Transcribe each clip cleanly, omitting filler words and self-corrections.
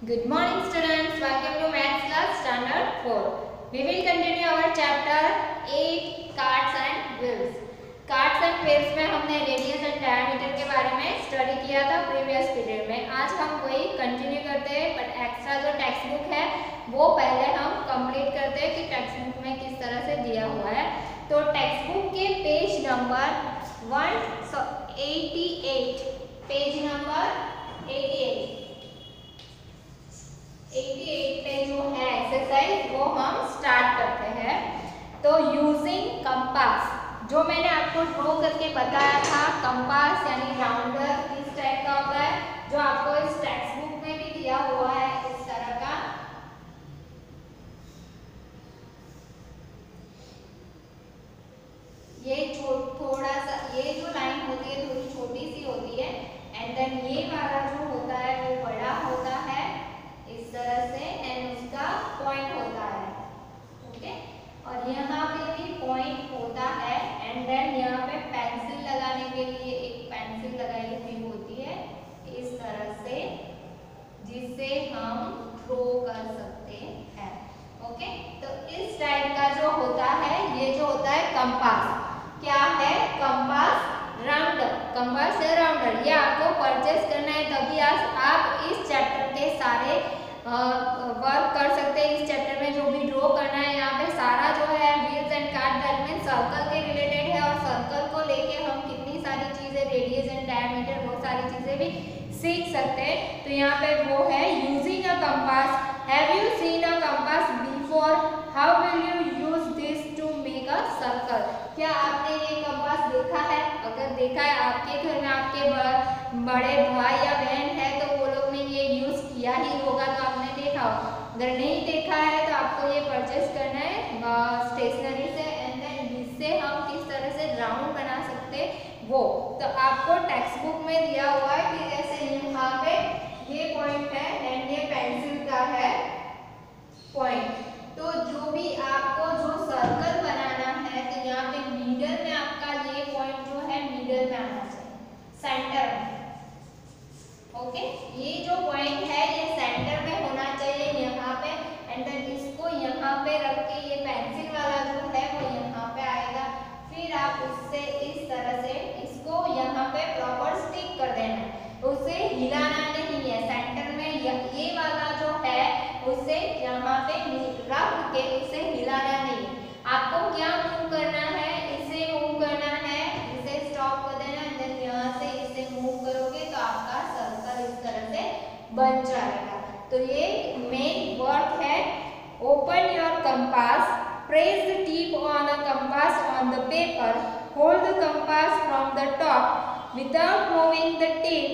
Good morning students, welcome to Maths class standard 4. We will continue our chapter 8 cards and wheels. Cards and wheels में हमने radius and diameter के बारे में study किया था previous period में। आज हम वही कंटिन्यू करते हैं, बट एक्स्ट्रा जो टेक्स्ट बुक है वो पहले हम कंप्लीट करते हैं कि टेक्स्ट बुक में किस तरह से दिया हुआ है। तो टेक्स्ट बुक के पेज नंबर 188, पेज नंबर 88 पे जो है एक्सरसाइज वो हम स्टार्ट करते हैं। तो यूजिंग कंपास, जो मैंने आपको ड्रॉ करके बताया था, कंपास यानी राउंडर किस टाइप का होता है, जो आपको इस टेक्स्ट बुक में भी दिया हुआ है इस तरह का। ये थोड़ा सा, ये जो लाइन होती है थोड़ी छोटी सी होती है, एंड देन ये वाला जो होता है वो बड़ा होता है इस तरह से, एंड उसका पॉइंट होता है। ओके, और यहाँ पे भी पॉइंट होता है, एंड देन यहाँ पे पेंसिल लगाने के लिए एक पेंसिल लगाई हुई होती है इस तरह से, जिससे हम ड्रॉ कर सकते हैं। ओके, तो इस टाइप का जो होता है, ये जो होता है कंपास, क्या है कंपास, राउंडर, कंपास है राउंडर। ये आपको परचेस करना है, तभी आप इस चैप्टर के सारे वर्क कर सकते हैं। इस चैप्टर में जो भी ड्रॉ करना है, यहाँ पे सारा जो है wheels and card that means circle के रिलेटेड है, और सर्कल को लेके हम कितनी सारी चीजें, रेडियस एंड डायमीटर, बहुत सारी चीजें भी सीख सकते हैं। तो यहाँ पे वो है using a compass. Have you seen a compass before? How will you use this to make a circle? क्या आपने ये कंपास देखा है? अगर देखा है, आपके घर में आपके बड़े भाई या बहन है तो वो लोग ने ये यूज किया ही होगा, तो आपने देखा होगा। अगर नहीं देखा है तो आपको ये परचेस करना है स्टेशनरी से, एंड देन इससे हम किस तरह से राउंड बना सकते वो तो आपको टेक्स्ट बुक में दिया हुआ है कि जैसे यहाँ पे ये पॉइंट है एंड ये पेंसिल का है पॉइंट। तो जो भी आपको जो सर्कल बनाना है, तो यहाँ पे मिडल में आपका ये पॉइंट जो है मिडल में आना चाहिए, सेंटर में। ओके, ये जो पॉइंट है ये सेंटर में होना चाहिए यहाँ पे, एंड देन इसको यहाँ पे रख के ये पेंसिल वाला जो है वो यहाँ पे आएगा। फिर आप उससे इस तरह से इसको यहाँ पे प्रॉपर स्टिक कर देना है, उसे हिलाना नहीं है। सेंटर में ये वाला जो है उसे यहाँ पे रख के उसे हिलाना नहीं है। आपको क्या मूव करना है, इसे मूव करना है, इसे स्टॉप कर देना, देन यहाँ से इसे मूव करोगे तो आपका सर्कल इस तरह से बन जाएगा। तो ये मेन वर्क है। Open your compass, press the tip on a compass on the paper, hold the compass from the top without moving the tip,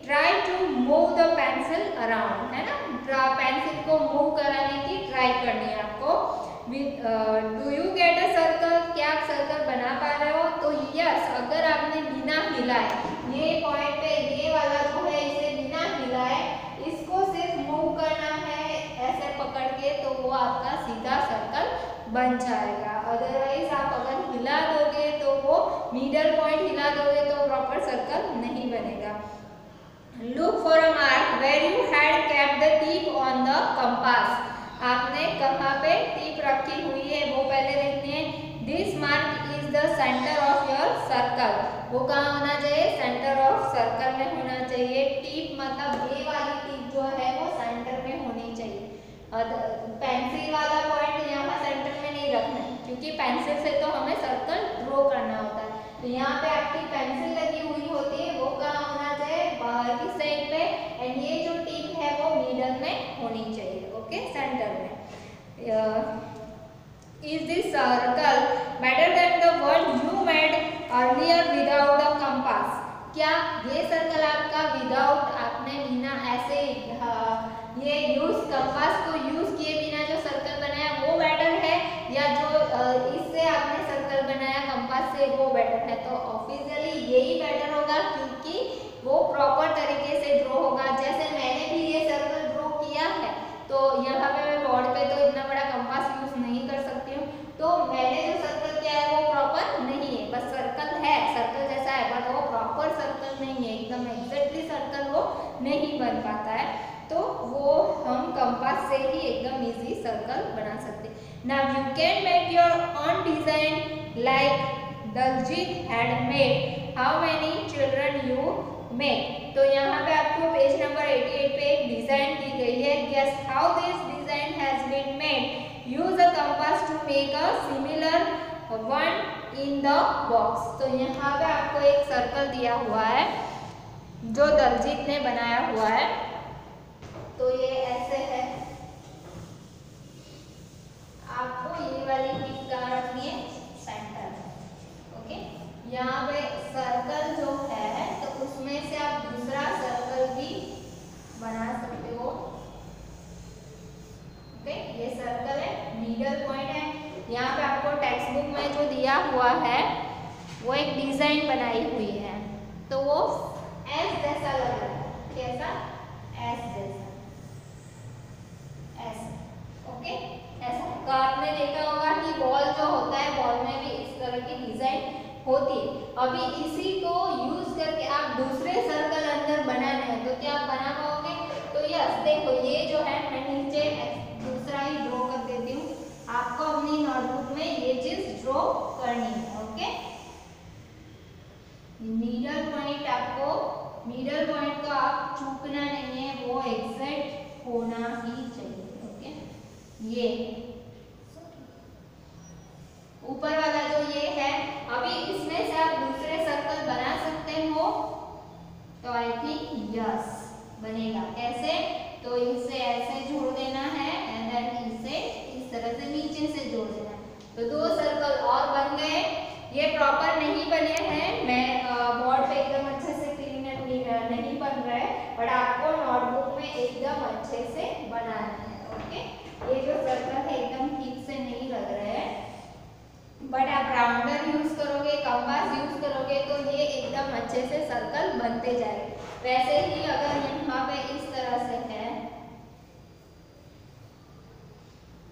try to move the pencil around, है ना। पेंसिल को move कराने की try करनी है आपको। Do you get a circle? क्या आप सर्कल बना पा रहे हो? तो यस, अगर आपने बिना हिलाए ये पॉइंट पे ये वाला जो है इसे बिना हिलाए इसको सिर्फ मूव करना है ऐसे पकड़ के, तो वो आपका सीधा सर्कल बन जाएगा। अदरवाइज आप अगर हिला दोगे तो वो मिडल पॉइंट हिला दोगे तो प्रॉपर सर्कल नहीं बनेगा। Look for a mark where you had kept the tip on the compass. आपने कहाँ पे टिप रखी हुई है वो पहले देखते हैं। This mark is the center of your circle. वो कहाँ होना चाहिए? सेंटर ऑफ सर्कल में होना चाहिए। टिप मतलब ये वाली टिप जो है वो सेंटर में होनी चाहिए। पेंसिल वाला पॉइंट यहाँ सेंटर में नहीं रखना है, क्योंकि पेंसिल से तो हमें सर्कल ड्रॉ करना होता है। तो यहाँ पे आपकी पेंसिल लगी हुई होती है, वो कहाँ होना चाहिए? बाहर की साइड पे, एंड ये जो टिप है वो मिडल में होनी चाहिए। ओके, सेंटर में। Is this circle better than the one you made earlier without the compass? क्या ये सर्कल आपका विदाउट, आपने बिना ऐसे ये यूज कंपास को यूज किए बिना जो सर्कल बनाया वो बेटर है, या जो इससे आपने सर्कल बनाया कंपास से वो बेटर है? तो ऑब्वियसली यही बेटर होगा, क्योंकि वो प्रॉपर तरीके से ड्रॉ होगा। जैसे मैंने भी ये सर्कल ड्रॉ किया है, तो यहाँ पे मैं बोर्ड पे तो इतना बड़ा कंपास यूज नहीं कर सकती हूँ, तो मैंने जो सर्कल किया है वो प्रॉपर नहीं है, बस सर्कल है, सर्कल जैसा है, बट वो प्रॉपर सर्कल नहीं है, एकदम एग्जैक्टली सर्कल वो नहीं बन पाता है। तो वो हम कंपास से ही एकदम इजी सर्कल बना सकते हैं। Now you can make your own design like Daljeet had made. How many children you make. तो यहाँ पे आपको पेज नंबर 88 पे एक डिजाइन दी गई है। Guess how this design has been made. Use a compass to make a similar one in the box. तो यहाँ पे आपको एक सर्कल दिया हुआ है जो दलजीत ने बनाया हुआ है। तो ये ऐसे है, आपको ये वाली टिक कहाँ रखनी है, सेंटर। ओके, यहाँ पे सर्कल जो है तो उसमें से आप दूसरा सर्कल भी बना सकते हो। ओके, ये सर्कल है, नीडल पॉइंट है। यहाँ पे आपको टेक्स्ट बुक में जो दिया हुआ है वो एक डिजाइन बनाई हुई है, तो वो एस जैसा लग रहा है। कैसा? एस जैसा, ऐसा। ओके, ऐसा। तो आपने देखा होगा कि बॉल जो होता है, बॉल में भी इस तरह की डिजाइन होती है। अभी इसी को यूज करके आप दूसरे सर्कल अंदर बनाना है तो क्या आप बना पाओगे? तो यस, देखो ये जो है मैं नीचे दूसरा ही ड्रॉ कर देती हूँ। आपको अपनी नोटबुक में ये चीज ड्रॉ करनी है। ओके, नीडल पॉइंट, आपको नीडल पॉइंट को आप चूकना नहीं है, वो एग्जैक्ट होना ही चाहिए। ओके, ये ऊपर वाला जो ये है, अभी इसमें से आप दूसरे सर्कल बना सकते हो। तो आई थिंक यस बनेगा। कैसे? तो इसे ऐसे जोड़ देना है एंड देन इसे इस तरह से नीचे से जोड़ देना है। तो दो सर्कल और बन गए। ये प्रॉपर नहीं बने हैं, मैं बोर्ड पे एकदम अच्छे से क्लीन नहीं बन रहा है, बट आपको नोटबुक में एकदम अच्छे से बनाना है। ओके, ये जो सर्कल है एकदम ठीक से नहीं लग रहा है, बट आप राउंडर यूज करोगे, कंपास यूज करोगे तो ये एकदम अच्छे से सर्कल बनते जाएंगे। वैसे ही अगर यहाँ पे इस तरह से है,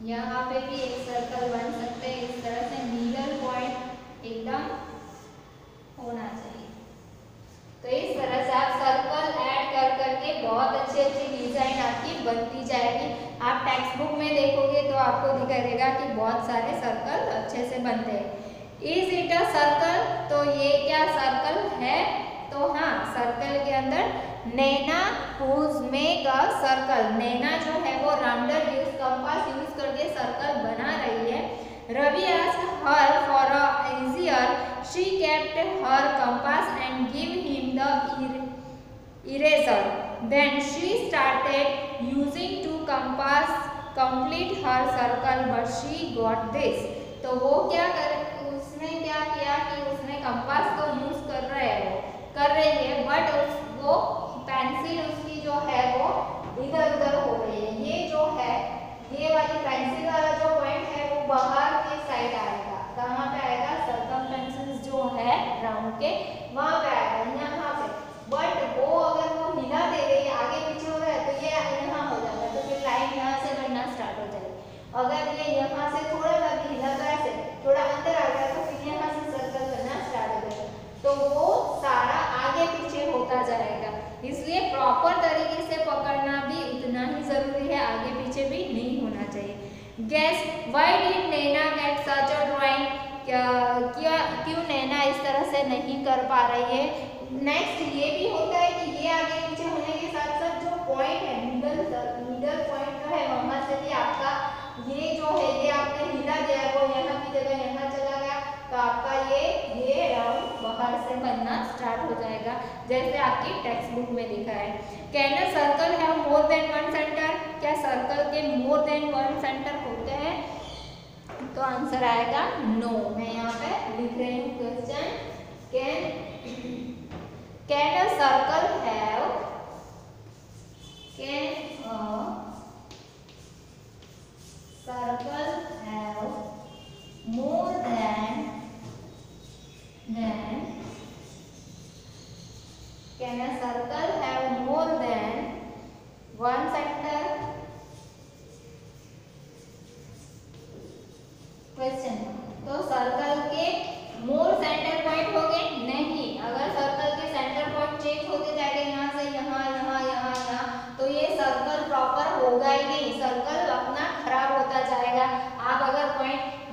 यहाँ पे भी एक सर्कल बन सकते हैं इस तरह से। नीडल पॉइंट एकदम होना चाहिए। तो इस तरह से आप सर्कल ऐड कर करके बहुत अच्छी अच्छी डिजाइन आपकी बनती जाएगी। आप टेक्स्ट बुक में देखोगे तो आपको दिखाई देगा कि बहुत सारे सर्कल अच्छे से बनते हैं। Is it a circle? तो ये क्या सर्कल है? तो हाँ, सर्कल के अंदर नैना हुज मेक अ सर्कल। नैना जो है वो राउंडर यूज कंपास यूज करके सर्कल बना रही है। Ravi asked her for a easier. She kept her compass and gave him the eraser. Then she started using two compass complete her circle, but she got this. तो वो क्या कर, उसने क्या किया कि उसने कंपास को यूज कर रही है, बट वो पेंसिल उसकी जो है वो इधर उधर हो रही है। ये जो है, ये वाली पेंसिल वाला जो पॉइंट है वो बाहर के साइड आएगा। कहाँ पे आएगा? सर्कमफ्रेंस जो है राउंड के, वहां पे आएगा, यहाँ पे। बट वो अगर वो हिला दे रही है, आगे पीछे हो रहा है, तो ये यहाँ हो जाता है, तो फिर लाइन यहाँ से बनना स्टार्ट हो जाएगी। अगर ये यहाँ से थोड़ा सा भी हिला, तो ऐसे थोड़ा अंदर आ गया, तो फिर यहाँ से सर्कल बनना स्टार्ट हो जाएगा। तो वो सारा आगे पीछे होता जाएगा। इसलिए प्रॉपर तरीके से पकड़ना भी उतना ही जरूरी है, आगे पीछे भी नहीं होना चाहिए। Guess why did Naina get such a drawing? क्यों नैना इस तरह से नहीं कर पा रही है? नेक्स्ट ये भी होता है कि ये आगे पीछे होने के साथ साथ जो पॉइंट है, नीडल पॉइंट जो है, वहां से भी आपका ये जो है, ये आपने हिला दिया, वो यहाँ की जगह यहाँ चला गया, तो आपका ये राउंड बाहर से बनना स्टार्ट हो जाएगा, जैसे आपकी टेक्स्ट बुक में लिखा है। Can a circle have more than one centre? क्या सर्कल के मोर देन वन सेंटर होते हैं? तो आंसर आएगा नो। मैं यहाँ पे लिख रही हूँ question, can a circle have, can a circle have more then can a circle have more than one center? Question. तो सर्कल के मोर सेंटर पॉइंट हो गए? नहीं। अगर सर्कल के सेंटर पॉइंट चेंज होते जाएंगे यहाँ से यहाँ, यहाँ, यहाँ, यहाँ, तो ये सर्कल होगा ही नहीं, सर्कल अपना खराब होता जाएगा। आप अगर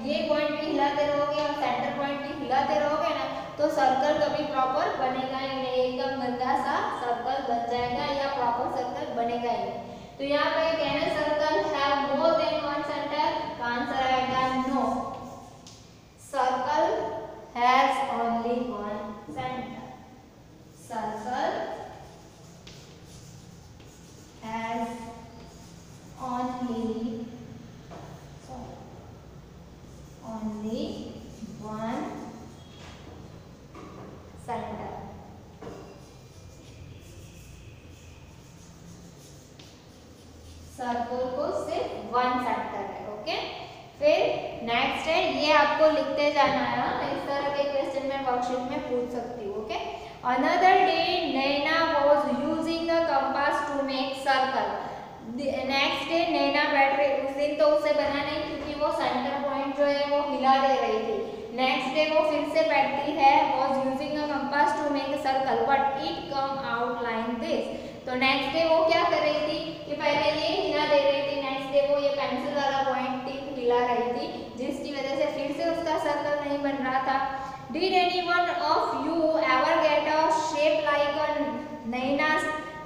ये पॉइंट भी हिलाते रहोगे और सेंटर पॉइंट भी हिलाते रहोगे ना, तो सर्कल कभी प्रॉपर बनेगा ही नहीं, एकदम गंदा सा सर्कल बन जाएगा या प्रॉपर सर्कल बनेगा ही नहीं। तो यहाँ पे can a circle have more than one centre? तो आंसर आएगा no, circle has only one centre. Circle has only one center। Circle को सिर्फ वन सेंटर है। ओके, फिर नेक्स्ट है, ये आपको लिखते जाना है। इस तरह के क्वेश्चन में वर्कशीट में पूछ सकती हूँ। Okay, another day Naina was using the compass to make circle. Next day Naina बैठ रही, उस दिन तो उसे बना नहीं क्योंकि वो सेंटर पॉइंट जो है वो हिला दे रही थी। नेक्स्ट डे वो फिर से बैठती है, was using a compass to make a circle but it come out like this. तो नेक्स्ट डे वो क्या कर रही थी कि पहले ये हिला दे रही थी, नेक्स्ट डे वो ये पेंसिल वाला पॉइंट टिप हिला रही थी, जिसकी वजह से फिर से उसका सर्कल नहीं बन रहा था। Did anyone of you ever get a shape like a Naina's?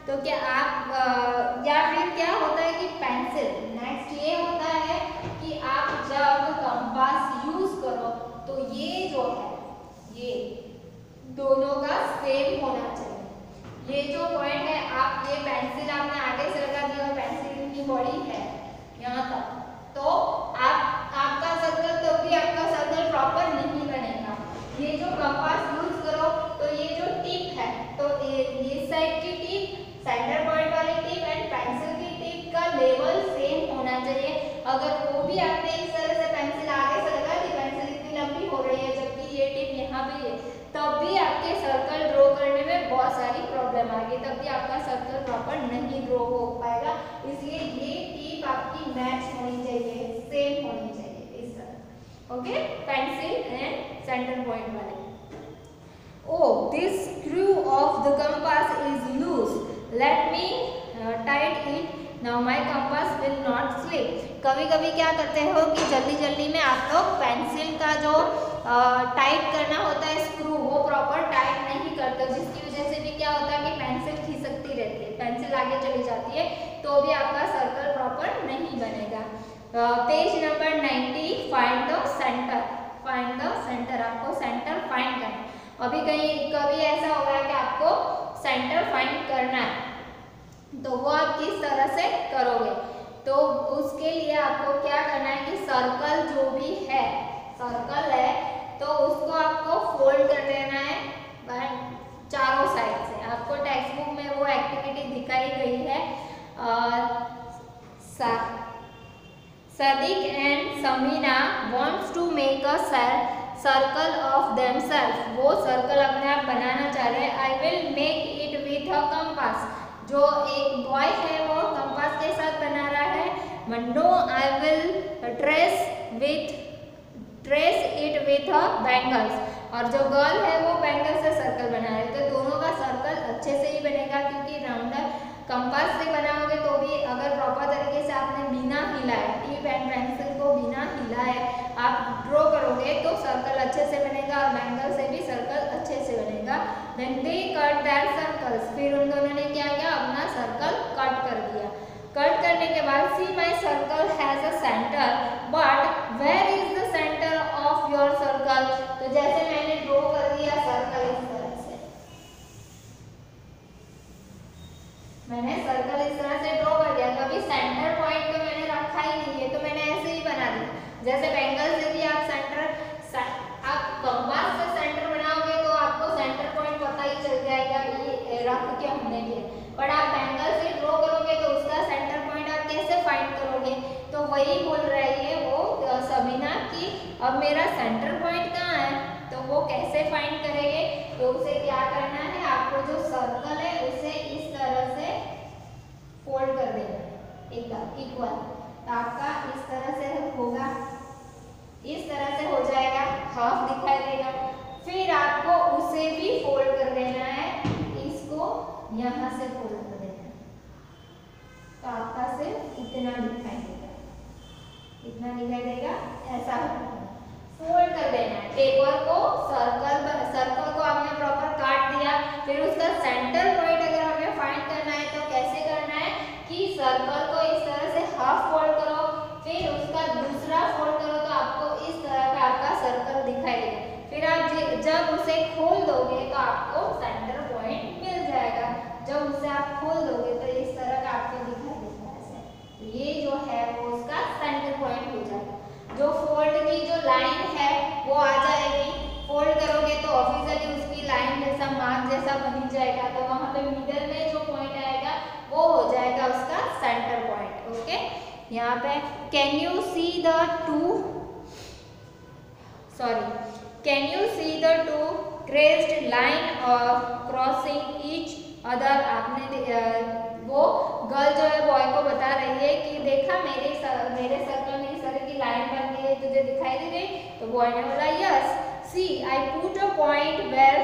तो क्या आप या फिर क्या होता है कि पेंसिल, नेक्स्ट ये होता है कि आप जब कंपास यूज करो तो ये जो है ये दोनों का सेम होना चाहिए। ये जो पॉइंट है, आप ये पेंसिल आपने आगे से लगा दिया और पेंसिल की बॉडी है यहाँ तक, तो आपका सर्कल तो भी आपका सर्कल प्रॉपर नहीं बनेगा। ये जो कंपास यूज करो तो ये जो टिप है, तो ये साइड की टिप, सेंटर पॉइंट वाली टिप एंड पेंसिल की टिप का लेवल सेम होना चाहिए। अगर वो भी आपने इस तरह से पेंसिल आगे से लगा दी, पेंसिल इतनी लंबी हो रही है जबकि ये टिप यहाँ भी है, तब भी आपके सर्कल ड्रॉ करने में बहुत सारी प्रॉब्लम आएगी, तब भी आपका सर्कल प्रॉपर नहीं ड्रॉ हो पाएगा। इसलिए ये टिप आपकी मैच होनी चाहिए, सेम होनी चाहिए इस तरह। Okay, pencil and centre point वाली। Oh, this screw of the compass is loose. Let me tight it. Now my compass will not slip. कभी कभी क्या करते हो कि जल्दी जल्दी में आप लोग पेंसिल का जो टाइट करना होता है स्क्रू, वो प्रॉपर टाइट नहीं करते, जिसकी वजह से भी क्या होता है कि पेंसिल खिसकती रहती है, पेंसिल आगे चली जाती है, तो भी आपका सर्कल प्रॉपर नहीं बनेगा। Page number 90, find the centre. Find the centre, आपको सेंटर फाइंड करना। अभी कभी ऐसा होगा कि आपको सेंटर फाइंड करना है, तो वो आप किस तरह से करोगे? तो उसके लिए आपको क्या करना है कि सर्कल जो भी है, सर्कल है तो उसको आपको फोल्ड कर देना है चारों साइड से। आपको टेक्स्ट बुक में वो एक्टिविटी दिखाई गई है। Sadiq and Samina wants to make a circle of themselves. वो सर्कल अपने आप बनाना चाह रहे हैं। I will make it with a compass. जो एक बॉय है वो कंपास के साथ बना रहा है। No, I will trace it with a bangles. और जो गर्ल है वो बैंगल से सर्कल बना रही है। तो दोनों का सर्कल अच्छे से ही बनेगा, क्योंकि राउंडर कंपास से बनाओगे तो भी अगर प्रॉपर तरीके से आपने बिना हिलाए, टिप एंड पेंसिल को बिना हिलाए आप ड्रॉ करोगे तो सर्कल अच्छे से बनेगा और बैंगल से भी सर्कल अच्छे से बनेगा। Then they cut their circles. फिर उन दोनों ने क्या किया, अपना सर्कल कट कर दिया। कट करने के बाद see my circle has a center, but where is the center of your circle? तो जैसे मैंने ड्रॉ कर दिया सर्कल इस तरह से, मैंने सर्कल इस तरह से ड्रॉ कर दिया, कभी सेंटर पॉइंट तो मैंने रखा ही नहीं है, तो मैंने ऐसे ही बना दिया। जैसे बैंगल से भी आप आप कंपास से सेंटर बनाओगे तो आपको सेंटर पॉइंट पता ही चल जाएगा कि रख के हमने किया, पर आप बैंगल से ड्रॉ करोगे तो उसका सेंटर पॉइंट आप कैसे फाइंड करोगे? तो वही बोल रही है वो सबीना कि अब मेरा सेंटर पॉइंट कहाँ है, तो वो कैसे फाइंड करेंगे? तो उसे क्या करना है, आपको जो सर्कल है उसे इस तरह से फोल्ड कर देना है एकदम इक्वल। तो आपका इस तरह से होगा, इस तरह से हो जाएगा, हाफ दिखाई देगा। फिर आपको उसे भी फोल्ड कर देना है, इसको यहाँ से फोल्ड कर देना है, तो आपका सिर्फ इतना ऐसा फोल्ड कर देना है पेपर को, सर्कल को आपने प्रॉपर काट दिया। फिर उसका सेंटर पॉइंट अगर हमें फाइंड करना है तो कैसे करना है कि सर्कल को इस तरह से हाफ फोल्ड करो, फिर उसका दूसरा फोल्ड करो तो आपको इस तरह का आपका सर्कल दिखाई देगा। फिर आप जब उसे खोल दोगे तो आपको सेंटर पॉइंट मिल जाएगा। जब उसे आप खोल दोगे तो इस तरह का आपको दिखाई देगा ऐसे। तो ये जो है वो उसका सेंटर पॉइंट हो जाएगा। जो फोल्ड की जो लाइन है वो आ जाएगी, फोल्ड करोगे तो ऑफिशियली उसकी लाइन जैसा मार्क जैसा बन जाएगा। तो वहां पे मिडल में जो पॉइंट आएगा वो हो जाएगा उसका सेंटर पॉइंट। ओके, यहाँ पे can you see the two crest line और क्रॉसिंग ईच अदर। आपने वो गर्ल जो है बॉय को बता रही है कि देखा मेरे सर्कल में इस तरह की लाइन बन गई है, तुझे दिखाई दे रही? तो बॉय ने बोला yes, see I put a point where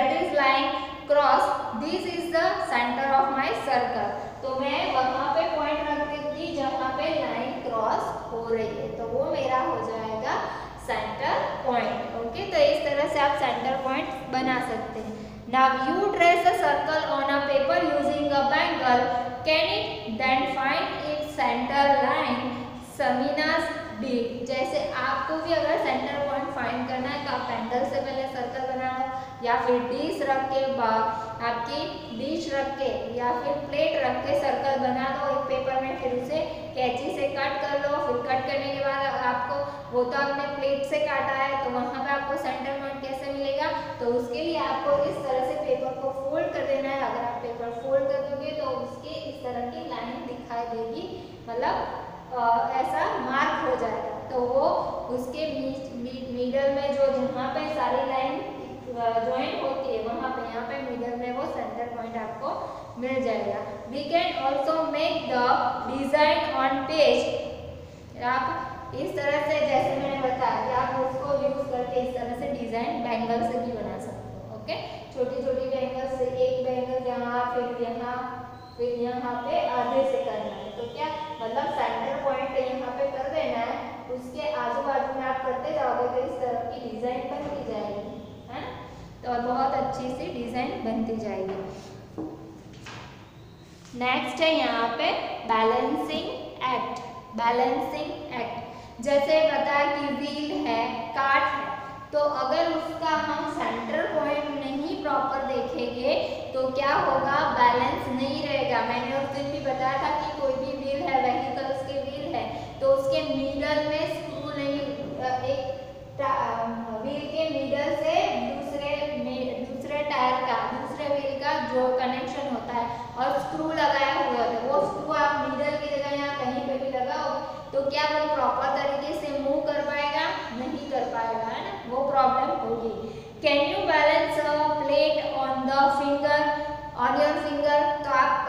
this line cross, this is the centre of my circle. तो मैं वहां पे पॉइंट रख देती जहां पे लाइन क्रॉस हो रही है, तो वो मेरा हो जाएगा सेंटर पॉइंट। ओके, तो इस तरह से आप सेंटर पॉइंट बना सकते हैं। Now you trace a circle on a paper using a bangle. Can it then find its center line? Samina's did. जैसे आपको भी अगर सेंटर पॉइंट फाइंड करना है तो आप पेंडल से पहले सर्कल बना लो, या फिर डिश रख के आपकी डिश रख के या फिर प्लेट रख के सर्कल बना दो एक पेपर में। फिर उसे कैंची से कट कर लो। फिर कट करने के बाद आपको वो तो आपने प्लेट से काटा है, तो वहां पे आपको सेंटर पॉइंट कैसे मिलेगा? तो उसके लिए आपको इस तरह से पेपर को फोल्ड कर देना है। अगर आप पेपर फोल्ड कर दोगे तो उसके इस तरह की लाइन दिखाई देगी, मतलब ऐसा मार्क हो जाएगा। तो वो उसके मिडल में जो जहाँ पे सारी लाइन ज्वाइन होती है वहाँ पे यहाँ पे मिडल में वो सेंटर पॉइंट आपको मिल जाएगा। We can also make the design on page. आप इस तरह से जैसे मैंने बताया कि आप उसको यूज करके इस तरह से डिजाइन बैंगल से भी बना सकते हो। ओके, छोटी छोटी बैंगल से एक बैंगल यहाँ फिर यहाँ पे आधे से करना है। तो क्या मतलब सेंटर पॉइंट यहाँ पे कर देना है, उसके आजू बाजू में आप करते जाओगे तो इस तरह की डिजाइन बनती जाएगी, है ना? तो बहुत अच्छी सी डिजाइन बनती जाएगी। नेक्स्ट है यहाँ पे बैलेंसिंग एक्ट। जैसे बता कि व्हील है, काट है, तो अगर उसका हम सेंटर पॉइंट नहीं प्रॉपर देखेंगे तो क्या होगा? बैलेंस नहीं रहेगा। मैंने उस दिन भी बताया था कि कोई भी व्हील है, व्हीकल्स के व्हील है, तो उसके मिडल में स्क्रू नहीं, एक व्हील के मिडल से दूसरे टायर का, दूसरे व्हील का जो कनेक्शन होता है और स्क्रू लगाया हुआ होता है, वो स्क्रू आप मिडल की जगह यहाँ कहीं पे भी लगाओ तो क्या वो प्रॉपर तरीके से मूव कर पाएगा? नहीं कर पाएगा, है ना? वो प्रॉब्लम होगी। Can you balance plate on the finger, on your finger? तो आप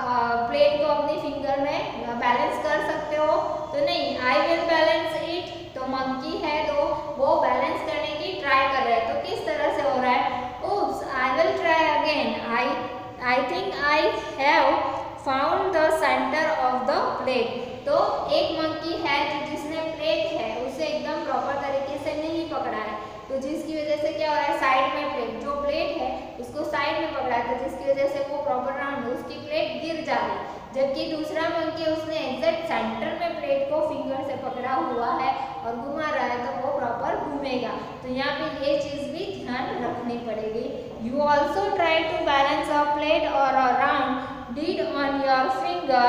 प्लेट को अपनी फिंगर में बैलेंस कर सकते हो? तो नहीं, आई विल बैलेंस इट। तो मंकी है तो वो बैलेंस करने की ट्राई कर रहा है। तो किस तरह से हो रहा है? oops, I will try again. I think I have found the center of the plate. तो एक मंकी है जिसने प्लेट है उसे एकदम प्रॉपर तरीके से नहीं पकड़ा है, तो जिसकी वजह से क्या हो रहा है? साइड में प्लेट, जो प्लेट है उसको साइड में पकड़ा है, तो जिसकी वजह से वो प्रॉपर राउंड है, उसकी प्लेट गिर जा रही है। जबकि दूसरा मंकी उसने एग्जैक्ट सेंटर में प्लेट को फिंगर से पकड़ा हुआ है और घुमा रहा है, तो वो प्रॉपर घूमेगा। तो यहाँ पे ये चीज भी ध्यान रखनी पड़ेगी। You also try to balance a plate और a round did on your finger,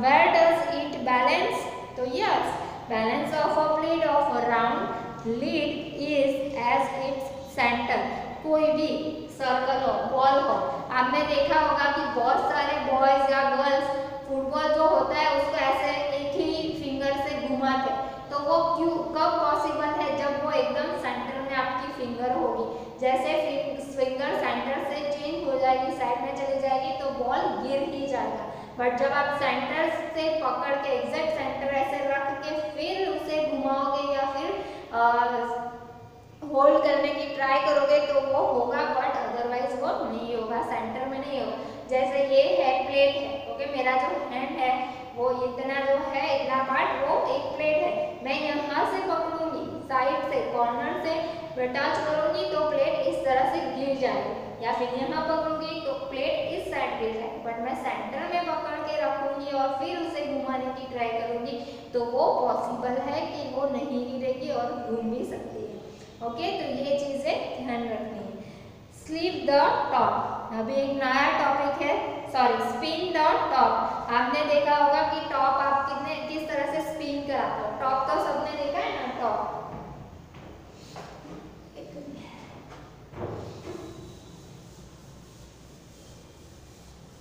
where does it balance? तो yes, balance of a plate of a round lead is as its center. कोई भी सर्कल हो, ball हो, आपने देखा होगा कि बहुत सारे बॉयज या गर्ल्स फुटबॉल जो होता है उसको ऐसे एक ही फिंगर से घुमाते, तो वो क्यों, कब पॉसिबल है? जब वो एकदम सेंटर में आपकी फिंगर होगी। जैसे फिंगर सेंटर से चेंज हो जाएगी, साइड में चली जाएगी, तो बॉल गिर ही जाएगा। बट जब आप सेंटर से पकड़ के एग्जैक्ट सेंटर ऐसे रख के फिर उसे घुमाओगे या फिर होल्ड करने की ट्राई करोगे तो वो होगा, बट अदरवाइज वो नहीं होगा, सेंटर में नहीं होगा। जैसे ये है प्लेट है, ओके, मेरा जो हैंड है वो इतना जो है इतना पार्ट वो एक प्लेट है। मैं यहाँ से पकड़ूंगी साइड से कॉर्नर से टच करूंगी तो प्लेट इस तरह से गिर जाएगी, या फिर यहाँ पकड़ूंगी तो प्लेट इस साइड गिर जाएगी। बट मैं सेंटर में पकड़ के रखूंगी और फिर उसे घुमाने की ट्राई करूंगी तो वो पॉसिबल है कि वो नहीं गिरेगी और घूम भी सकती है। ओके, तो ये चीजें ध्यान रखनी है। स्लीप द टॉप, अभी एक नया टॉपिक है, सॉरी स्पिन द टॉप। आपने देखा होगा कि टॉप आप किस तरह से स्पिन कराते हो। टॉप तो सबने देखा है ना, टॉप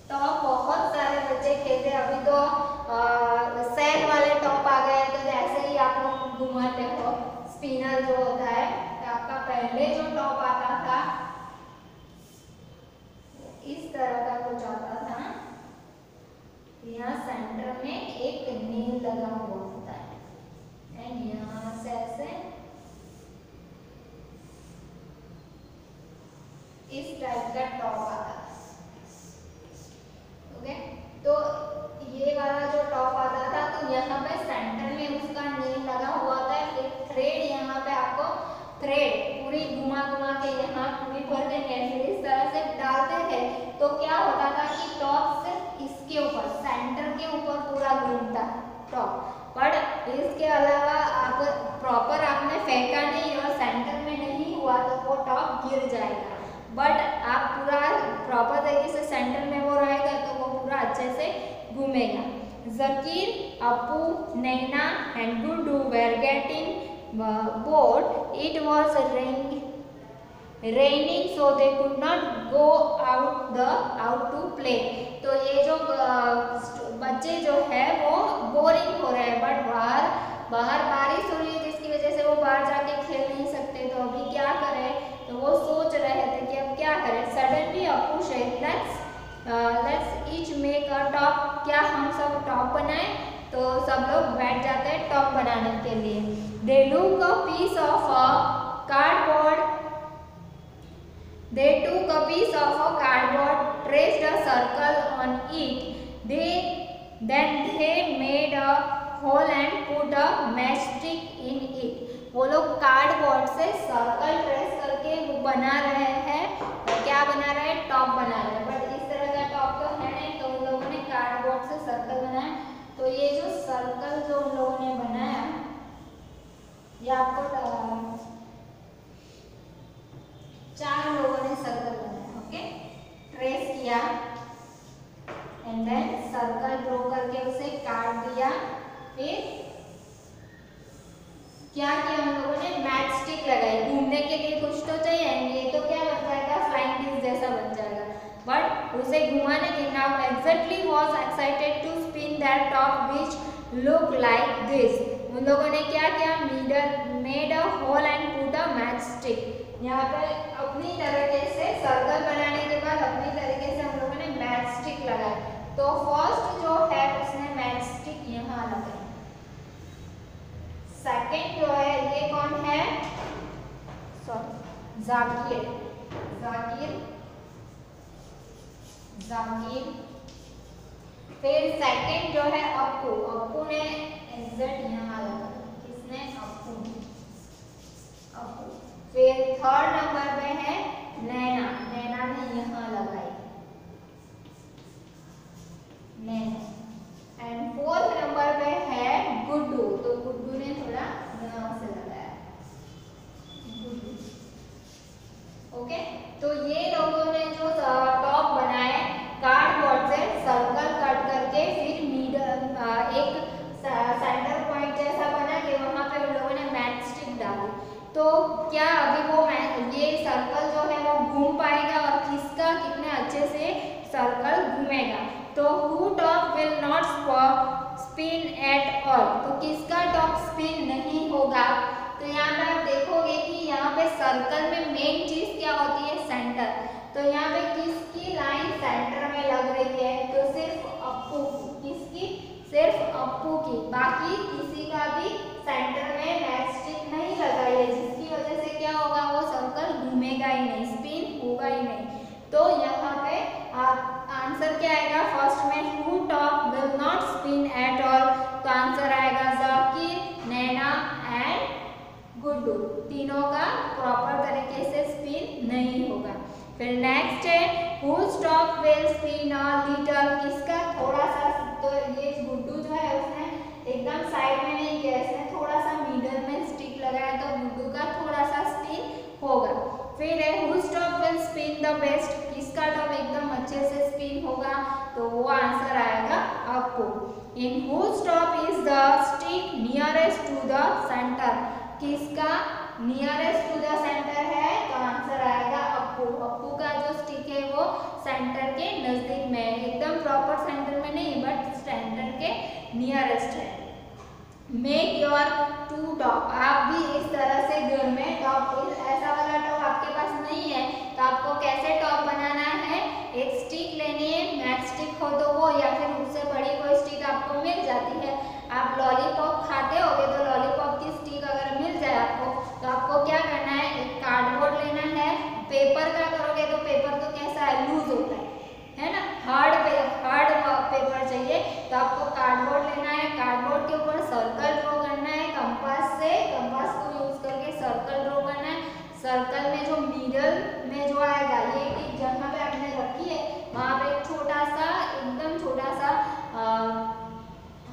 टॉप बहुत सारे बच्चे खेलते हैं। अभी तो सेल वाले टॉप आ गए, तो जैसे ही आप लोग घुमाते हो स्पिनर जो होता है, तो आपका पहले जो टॉप आता था इस तरह का कुछ आता था, यहाँ सेंटर में एक नील लगा हुआ होता है एंड यहाँ से ऐसे इस टाइप का टॉप आता है। ओके, तो ये वाला जो टॉप आता था तो यहाँ पे सेंटर में उसका नील लगा हुआ था। एक थ्रेड यहाँ पे आपको थ्रेड पूरी घुमा घुमा के यहाँ पूरी भर देंगे, फिर इस तरह से डालते थे तो क्या होता था कि टॉप सिर्फ इसके ऊपर सेंटर के ऊपर पूरा घूमता टॉप। बट इसके अलावा आप प्रॉपर आपने फेंका नहीं और सेंटर में नहीं हुआ तो वो टॉप गिर जाएगा। बट आप पूरा प्रॉपर तरीके से सेंटर में वो रहेगा तो वो पूरा अच्छे से घूमेगा। Zakir, Appu, Naina and Gudu were getting bored. It was raining so they could not go out to play. तो ये जो बच्चे जो है वो बोरिंग हो रहे हैं, बट बाहर बारिश हो रही है जिसकी वजह से वो बाहर जाके खेल नहीं सकते। तो अभी क्या करें, तो वो सोच रहे थे कि अब क्या करें। Suddenly Appu said let's each make a top, क्या हम सब टॉप बनाएं। तो सब लोग बैठ जाते हैं टॉप बनाने के लिए। They took a piece of cardboard, traced a circle on it. Then they made a hole and put a matchstick in it. वो लोग कार्डबोर्ड से सर्कल ट्रेस करके वो बना रहे हैं, और क्या बना रहे हैं, टॉप बना रहे हैं। बट इस तरह का टॉप तो है नहीं, तो उन लोगों ने कार्डबोर्ड से सर्कल बनाया। तो ये जो सर्कल जो उन लोगों ने बनाया, ये आपको 4 लोगों ने सर्कल बनाया। ओके, ट्रेस किया एंड देन सर्कल ड्रॉ करके उसे काट दिया। फिर क्या किया उन लोगों ने, मैच स्टिक लगाई। घूमने के लिए कुछ तो चाहिए, ये तो क्या बन जाएगा, फ्लाइंग डिश जैसा बन जाएगा। बट उसे घुमाने के now exactly was excited to spin that top which look like this. उन लोगों ने क्या किया, made a hole and put a match stick. यहाँ पे अपनी तरीके से सर्कल बनाने के बाद अपनी तरीके से हम लोगों ने मैच स्टिक लगाया। तो फर्स्ट जो है उसने मैच स्टिक यहाँ लगाई। सेकंड जो है ये कौन है, सॉरी जाकिर। फिर सेकंड जो है अप्पू ने एग्जैक्ट यहाँ लगाया। किसने, अप्पू। फिर थर्ड नंबर पे है नैना ने यहाँ लगाई, नैना। एंड फोर्थ नंबर पे है गुड्डू, तो गुड्डू ने थोड़ा यहाँ से लगाया, गुड्डू। ओके, तो ये लोगों ने जो टॉप बनाए कार्डबोर्ड से सर्कल कट करके, फिर एक सेंटर पॉइंट जैसा बना के वहां पे उन लोगों ने मैच स्टिक डाली। तो क्या अभी वो ये सर्कल जो है वो घूम पाएगा और किसका कितने अच्छे से सर्कल घूमेगा। तो who top will not spin at all, तो किसका टॉप स्पिन नहीं होगा। तो यहाँ पे आप देखोगे कि यहाँ पे सर्कल में मेन चीज क्या होती है, सेंटर। तो यहाँ पे किसकी लाइन सेंटर में लग रही है, तो सिर्फ अप्पू की। किसकी, सिर्फ अप्पू की। बाकी किसी का भी सेंटर में मैच स्टिक नहीं लगाई है, जिसकी वजह से क्या होगा, वो सर्कल घूमेगा ही नहीं, स्पिन होगा ही नहीं। तो यहाँ पे आप आंसर क्या आएगा, फर्स्ट में who top will not spin spin at all. तो आंसर आएगा जाकिर, नैना एंड गुड्डू, तीनों का प्रॉपर तरीके से स्पिन नहीं होगा। फिर नेक्स्ट है whose top will spin a little, किसका थोड़ा सा, तो ये गुड्डू जो है उसने एकदम साइड में नहीं किया, इसने थोड़ा सा मिडल में स्टिक लगाया, तो गुड्डू का थोड़ा सा स्पिन होगा। फिर है whose top will spin the best, किसका टॉप एकदम अच्छे से स्पिन होगा, तो वो आंसर आएगा Appu. In whose top is the stick nearest to the centre, किसका नियरेस्ट टू द सेंटर है, तो आंसर आएगा अप्पू। अप्पू का जो स्टिक है वो सेंटर के नजदीक में है, एकदम प्रॉपर सेंटर में नहीं बट सेंटर के नियरेस्ट है। मेक योर टू टॉप, आप भी इस तरह से घर में टॉप, ऐसा वाला टॉप आपके पास नहीं है तो आपको कैसे टॉप बनाना है, एक स्टिक लेनी है, मैच स्टिक हो तो वो, या फिर उससे बड़ी कोई स्टिक आपको मिल जाती है। आप लॉलीपॉप खाते होगे तो लॉलीपॉप की स्टिक अगर मिल जाए आपको, तो आपको क्या करना है, एक कार्डबोर्ड लेना है, पेपर का करोगे तो पेपर तो कैसा है, लूज होता है ना, हार्ड पेपर चाहिए, तो आपको कार्डबोर्ड लेना है, कार्डबोर्ड के ऊपर सर्कल ड्रॉ करना है, कंपास से, कंपास को यूज करके सर्कल ड्रॉ करना है। सर्कल में जो मिडल में जो आएगा, ये टिप जहाँ पे आपने रखी है वहां पे एक छोटा सा, एकदम छोटा सा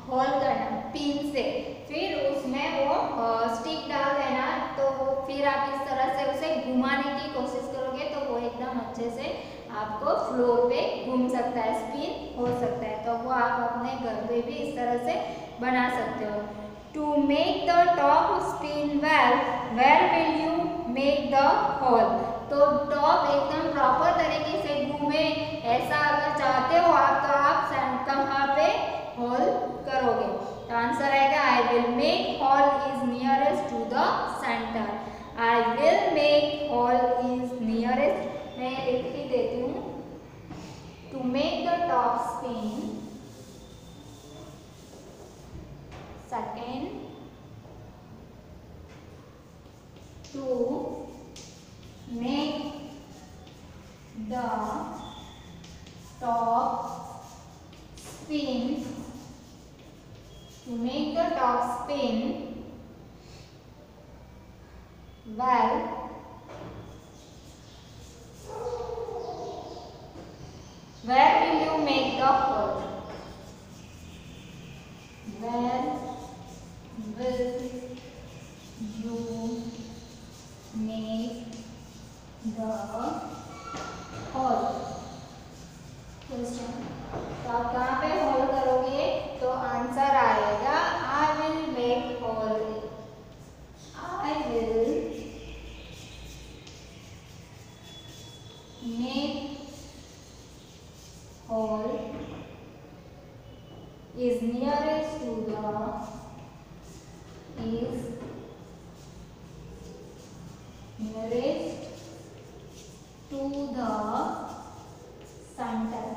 होल करना पिन से, फिर उसमें वो स्टिक डाल देना, तो फिर आप इस तरह से उसे घुमाने की कोशिश करोगे तो वो एकदम अच्छे से आपको फ्लोर पे घूम सकता है, स्पिन हो सकता है। तो वो आप अपने घर पे भी इस तरह से बना सकते हो। To make the top spin well, where will you make the hole, तो टॉप एकदम प्रॉपर तरीके से घूमे, ऐसा अगर चाहते हो आप, तो आप कहाँ पे होल करोगे, तो आंसर आएगा I will make hole is nearest to the centre. I will make hole is nearest, मैं लिख ही देती हूँ, to make the top spin, second to make the top spin, to make the top spin well, where will you make the hole, where will you make the hole, question, तो आप कहाँ पे whole करोगे, तो answer आएगा I will make hole, I will make hole is nearest to the, is nearest to the centre,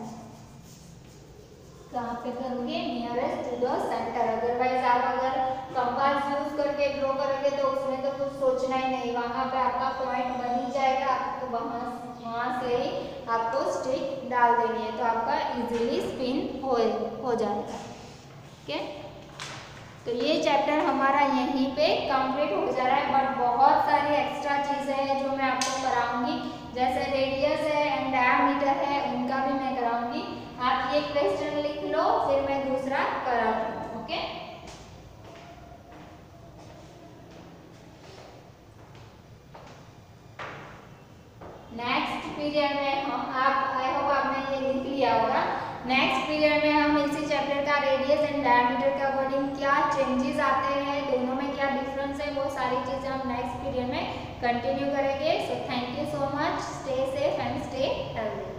कहाँ पे करोगे, nearest to the centre. Otherwise आप अगर कंपास यूज करके ड्रॉ करोगे तो उसमें तो कुछ सोचना ही नहीं, वहां पे आपका पॉइंट बन ही जाएगा, तो वहां से ही आपको स्टिक डाल देनी है, तो आपका इजीली स्पिन हो जाएगा। ओके, तो ये चैप्टर हमारा यहीं पे कंप्लीट हो जा रहा है, बट बहुत सारी एक्स्ट्रा चीजें हैं जो मैं आपको कराऊंगी, जैसे रेडियस है एंड डायमीटर है, उनका भी मैं कराऊंगी। आप ये क्वेश्चन लिख लो, फिर मैं दूसरा कराऊंगी। ओके, नेक्स्ट पीरियड में हम आई होप आपने ये लिख लिया होगा। नेक्स्ट पीरियड में हम इसी चैप्टर का रेडियस एंड डायमीटर के अकॉर्डिंग क्या चेंजेस आते हैं, दोनों में क्या डिफरेंस है, वो सारी चीजें हम नेक्स्ट पीरियड में कंटिन्यू करेंगे। So thank you so much, stay safe and stay healthy.